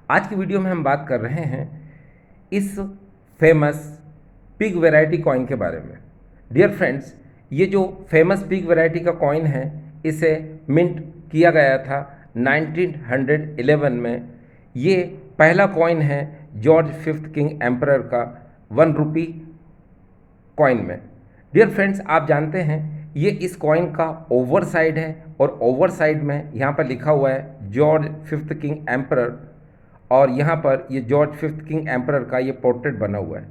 आज की वीडियो में हम बात कर रहे हैं इस फेमस पिग वैरायटी कॉइन के बारे में। डियर फ्रेंड्स, ये जो फेमस पिग वैरायटी का कॉइन है इसे मिंट किया गया था 1911 में। ये पहला कॉइन है जॉर्ज फिफ्थ किंग एम्परर का 1 रुपी कॉइन में। डियर फ्रेंड्स, आप जानते हैं ये इस कॉइन का ओवर साइड है और ओवर साइड में यहाँ पर लिखा हुआ है जॉर्ज फिफ्थ किंग एम्परर, और यहाँ पर ये जॉर्ज फिफ्थ किंग एम्परर का ये पोर्ट्रेट बना हुआ है।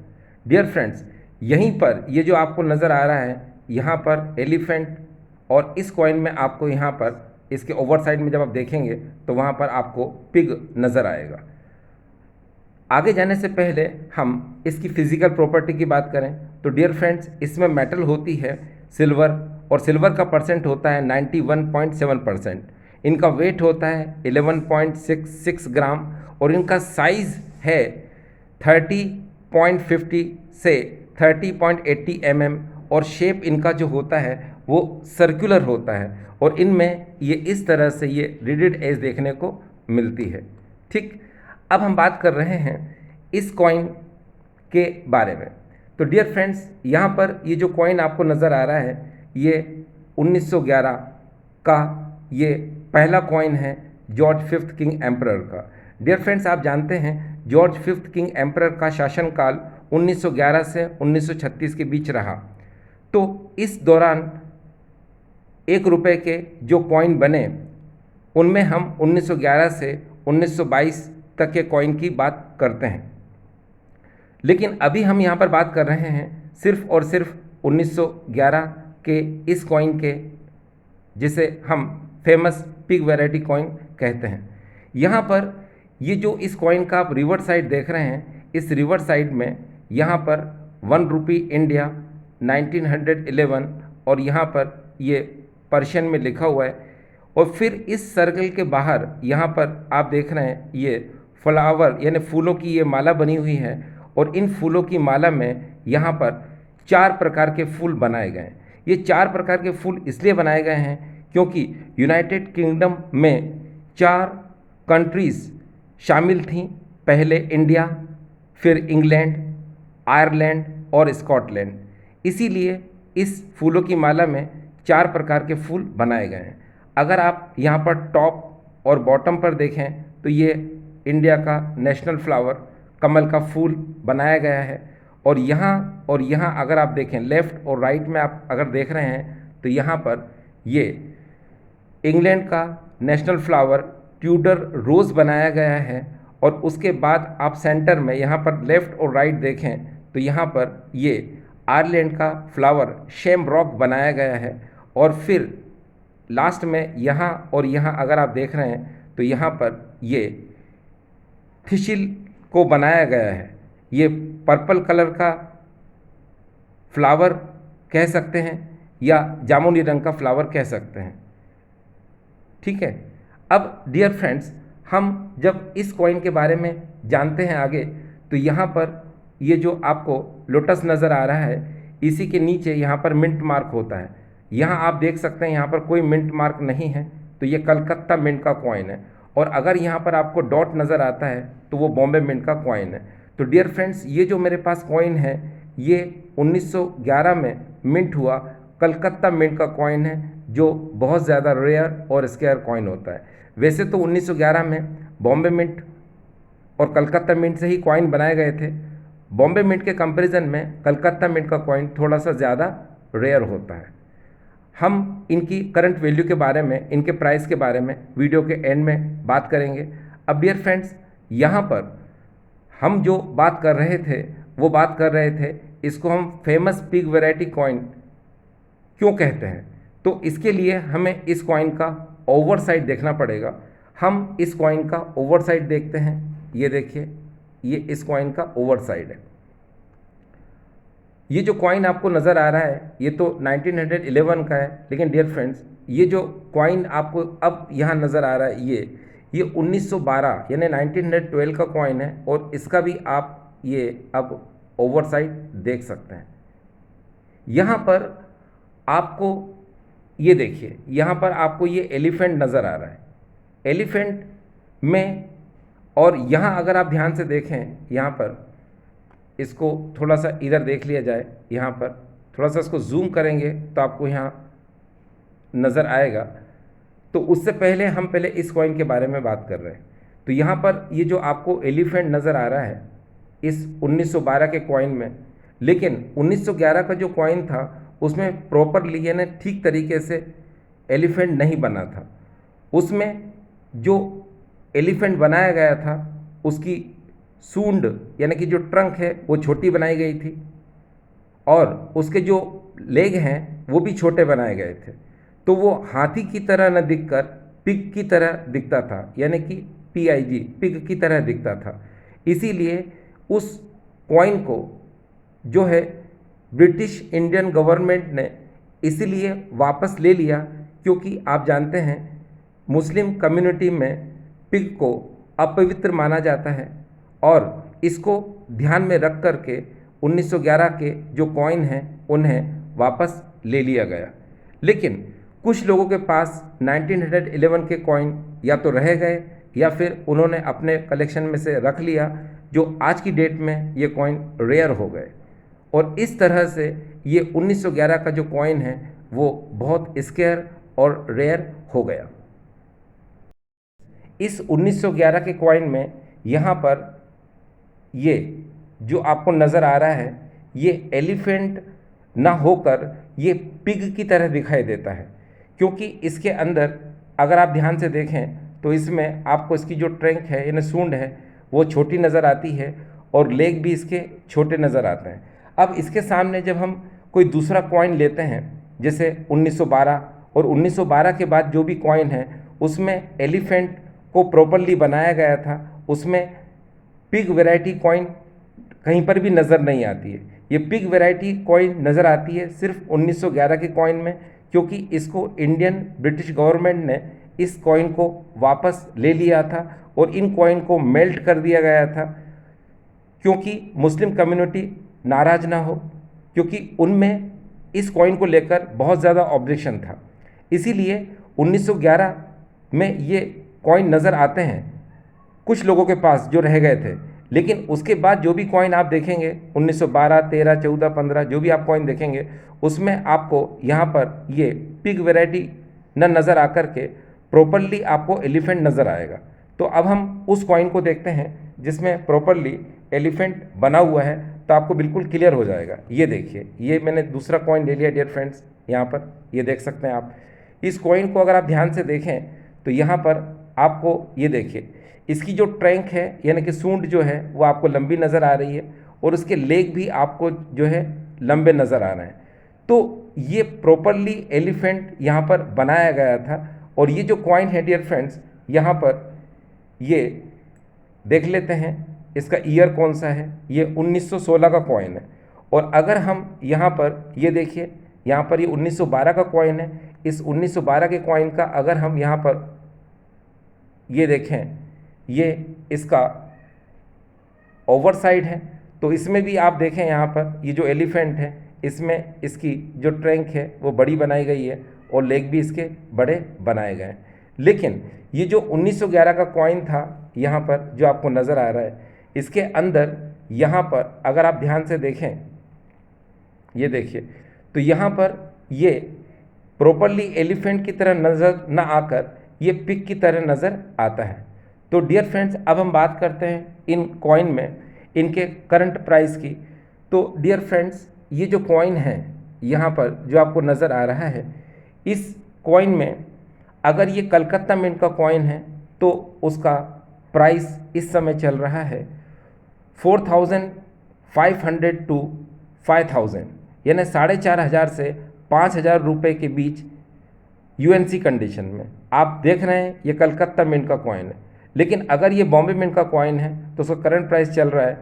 डियर फ्रेंड्स, यहीं पर ये जो आपको नज़र आ रहा है यहाँ पर एलिफेंट, और इस कॉइन में आपको यहाँ पर इसके ओवर साइड में जब आप देखेंगे तो वहाँ पर आपको पिग नज़र आएगा। आगे जाने से पहले हम इसकी फिजिकल प्रॉपर्टी की बात करें तो डियर फ्रेंड्स, इसमें मेटल होती है सिल्वर, और सिल्वर का परसेंट होता है 91.7%। इनका वेट होता है 11.66 ग्राम, और इनका साइज़ है 30.50 से 30.80 mm, और शेप इनका जो होता है वो सर्कुलर होता है, और इनमें ये इस तरह से ये रिडेड एज देखने को मिलती है। ठीक, अब हम बात कर रहे हैं इस कॉइन के बारे में। तो डियर फ्रेंड्स, यहाँ पर ये जो कॉइन आपको नज़र आ रहा है ये 1911 का ये पहला कॉइन है जॉर्ज फिफ्थ किंग एम्परर का। डियर फ्रेंड्स, आप जानते हैं जॉर्ज फिफ्थ किंग एम्परर का शासनकाल 1911 से 1936 के बीच रहा। तो इस दौरान 1 रुपये के जो कॉइन बने उनमें हम 1911 से 1922 तक के कॉइन की बात करते हैं, लेकिन अभी हम यहाँ पर बात कर रहे हैं सिर्फ और सिर्फ 1911 के इस कॉइन के, जिसे हम फेमस पिग वैरायटी कॉइन कहते हैं। यहाँ पर ये जो इस कॉइन का आप रिवर साइड देख रहे हैं, इस रिवर साइड में यहाँ पर 1 रुपी इंडिया 1911, और यहाँ पर ये पर्शियन में लिखा हुआ है। और फिर इस सर्कल के बाहर यहाँ पर आप देख रहे हैं ये फ्लावर यानी फूलों की ये माला बनी हुई है, और इन फूलों की माला में यहाँ पर 4 प्रकार के फूल बनाए गए हैं। ये 4 प्रकार के फूल इसलिए बनाए गए हैं क्योंकि यूनाइटेड किंगडम में 4 कंट्रीज़ शामिल थीं। पहले इंडिया, फिर इंग्लैंड, आयरलैंड और स्कॉटलैंड। इसीलिए इस फूलों की माला में 4 प्रकार के फूल बनाए गए हैं। अगर आप यहाँ पर टॉप और बॉटम पर देखें तो ये इंडिया का नेशनल फ्लावर कमल का फूल बनाया गया है, और यहाँ अगर आप देखें लेफ़्ट और राइट में आप अगर देख रहे हैं तो यहाँ पर ये इंग्लैंड का नेशनल फ्लावर ट्यूडर रोज़ बनाया गया है, और उसके बाद आप सेंटर में यहाँ पर लेफ़्ट और राइट देखें तो यहाँ पर ये आयरलैंड का फ्लावर शेमरॉक बनाया गया है, और फिर लास्ट में यहाँ और यहाँ अगर आप देख रहे हैं तो यहाँ पर ये थिसिल को बनाया गया है। ये पर्पल कलर का फ्लावर कह सकते हैं या जामुनी रंग का फ्लावर कह सकते हैं। ठीक है, अब डियर फ्रेंड्स, हम जब इस कॉइन के बारे में जानते हैं आगे, तो यहाँ पर ये जो आपको लोटस नज़र आ रहा है इसी के नीचे यहाँ पर मिंट मार्क होता है। यहाँ आप देख सकते हैं यहाँ पर कोई मिंट मार्क नहीं है, तो ये कलकत्ता मिंट का कॉइन है, और अगर यहाँ पर आपको डॉट नज़र आता है तो वो बॉम्बे मिंट का कॉइन है। तो डियर फ्रेंड्स, ये जो मेरे पास कॉइन है ये 1911 में मिंट हुआ कलकत्ता मिंट का कॉइन है, जो बहुत ज़्यादा रेयर और स्केयर कॉइन होता है। वैसे तो 1911 में बॉम्बे मिंट और कलकत्ता मिंट से ही कॉइन बनाए गए थे। बॉम्बे मिंट के कंपैरिजन में कलकत्ता मिंट का कॉइन थोड़ा सा ज़्यादा रेयर होता है। हम इनकी करंट वैल्यू के बारे में, इनके प्राइस के बारे में वीडियो के एंड में बात करेंगे। अब डियर फ्रेंड्स, यहाँ पर हम जो बात कर रहे थे वो बात कर रहे थे इसको हम फेमस पिग वैरायटी कॉइन क्यों कहते हैं। तो इसके लिए हमें इस कॉइन का ओवर साइड देखना पड़ेगा। हम इस कॉइन का ओवर साइड देखते हैं। ये देखिए, ये इस कॉइन का ओवर साइड है। ये जो कॉइन आपको नज़र आ रहा है ये तो 1911 का है, लेकिन डियर फ्रेंड्स, ये जो कॉइन आपको अब यहाँ नज़र आ रहा है ये 1912 यानी 1912 का कॉइन है, और इसका भी आप ये अब ओवर साइड देख सकते हैं। यहाँ पर आपको ये देखिए, यहाँ पर आपको ये एलिफेंट नज़र आ रहा है। एलिफेंट में और यहाँ अगर आप ध्यान से देखें, यहाँ पर इसको थोड़ा सा इधर देख लिया जाए, यहाँ पर थोड़ा सा इसको जूम करेंगे तो आपको यहाँ नज़र आएगा। तो उससे पहले हम पहले इस कॉइन के बारे में बात कर रहे हैं। तो यहाँ पर ये जो आपको एलिफेंट नज़र आ रहा है इस 1912 के कॉइन में, लेकिन 1911 का जो कॉइन था उसमें प्रॉपरली यानी ठीक तरीके से एलिफेंट नहीं बना था। उसमें जो एलिफेंट बनाया गया था उसकी सूंड यानी कि जो ट्रंक है वो छोटी बनाई गई थी और उसके जो लेग हैं वो भी छोटे बनाए गए थे। तो वो हाथी की तरह न दिखकर पिग की तरह दिखता था, यानी कि PIG, पिग की तरह दिखता था। इसीलिए उस कॉइन को जो है ब्रिटिश इंडियन गवर्नमेंट ने इसीलिए वापस ले लिया, क्योंकि आप जानते हैं मुस्लिम कम्युनिटी में पिग को अपवित्र माना जाता है और इसको ध्यान में रख कर के 1911 के जो कॉइन हैं उन्हें वापस ले लिया गया। लेकिन कुछ लोगों के पास 1911 के कॉइन या तो रह गए या फिर उन्होंने अपने कलेक्शन में से रख लिया, जो आज की डेट में ये कॉइन रेयर हो गए। और इस तरह से ये 1911 का जो कॉइन है वो बहुत स्केयर और रेयर हो गया। इस 1911 के कॉइन में यहाँ पर ये जो आपको नज़र आ रहा है ये एलिफेंट ना होकर ये पिग की तरह दिखाई देता है, क्योंकि इसके अंदर अगर आप ध्यान से देखें तो इसमें आपको इसकी जो ट्रंक है यानी सूंड है वो छोटी नज़र आती है और लेग भी इसके छोटे नज़र आते हैं। अब इसके सामने जब हम कोई दूसरा कॉइन लेते हैं जैसे 1912 और 1912 के बाद जो भी कॉइन है उसमें एलिफेंट को प्रॉपरली बनाया गया था, उसमें पिग वैरायटी कॉइन कहीं पर भी नज़र नहीं आती है। ये पिग वैरायटी कॉइन नज़र आती है सिर्फ 1911 के कॉइन में, क्योंकि इसको इंडियन ब्रिटिश गवर्नमेंट ने इस कॉइन को वापस ले लिया था और इन कॉइन को मेल्ट कर दिया गया था, क्योंकि मुस्लिम कम्युनिटी नाराज़ ना हो, क्योंकि उनमें इस कॉइन को लेकर बहुत ज़्यादा ऑब्जेक्शन था। इसीलिए 1911 में ये कॉइन नज़र आते हैं कुछ लोगों के पास जो रह गए थे, लेकिन उसके बाद जो भी कॉइन आप देखेंगे 1912, 13, 14, 15 जो भी आप कॉइन देखेंगे उसमें आपको यहाँ पर ये पिग वैरायटी न नज़र आकर के प्रॉपरली आपको एलिफेंट नज़र आएगा। तो अब हम उस कॉइन को देखते हैं जिसमें प्रॉपरली एलिफेंट बना हुआ है, तो आपको बिल्कुल क्लियर हो जाएगा। ये देखिए, ये मैंने दूसरा कॉइन ले लिया डियर फ्रेंड्स, यहाँ पर ये देख सकते हैं आप। इस कॉइन को अगर आप ध्यान से देखें तो यहाँ पर आपको ये देखिए इसकी जो ट्रंक है यानी कि सूंड जो है वो आपको लंबी नज़र आ रही है और उसके लेग भी आपको जो है लंबे नज़र आ रहे हैं। तो ये प्रॉपरली एलिफेंट यहाँ पर बनाया गया था। और ये जो कॉइन है डियर फ्रेंड्स, यहाँ पर ये देख लेते हैं इसका ईयर कौन सा है, ये 1916 का कॉइन है। और अगर हम यहाँ पर ये देखिए, यहाँ पर ये 1912 का कॉइन है। इस 1912 के कॉइन का अगर हम यहाँ पर ये देखें, ये इसका ओवर साइड है, तो इसमें भी आप देखें यहाँ पर ये जो एलिफेंट है इसमें इसकी जो ट्रंक है वो बड़ी बनाई गई है और लेग भी इसके बड़े बनाए गए हैं। लेकिन ये जो 1911 का कॉइन था यहाँ पर जो आपको नज़र आ रहा है, इसके अंदर यहाँ पर अगर आप ध्यान से देखें, ये देखिए, तो यहाँ पर ये प्रॉपरली एलिफेंट की तरह नज़र ना आकर ये पिग की तरह नज़र आता है। तो डियर फ्रेंड्स, अब हम बात करते हैं इन कॉइन में इनके करंट प्राइस की। तो डियर फ्रेंड्स, ये जो कॉइन है यहाँ पर जो आपको नज़र आ रहा है, इस कॉइन में अगर ये कलकत्ता मिंट का कॉइन है तो उसका प्राइस इस समय चल रहा है 4,500 to 5,000, यानी 4,500 से 5,000 रुपये के बीच UNC कंडीशन में। आप देख रहे हैं ये कलकत्ता मिंट का कॉइन है, लेकिन अगर ये बॉम्बे मिंट का कॉइन है तो उसका करंट प्राइस चल रहा है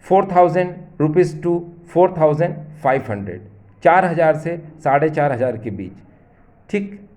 4,000 रुपीज़ to 4,500, 4,000 से 4,500 के बीच। ठीक,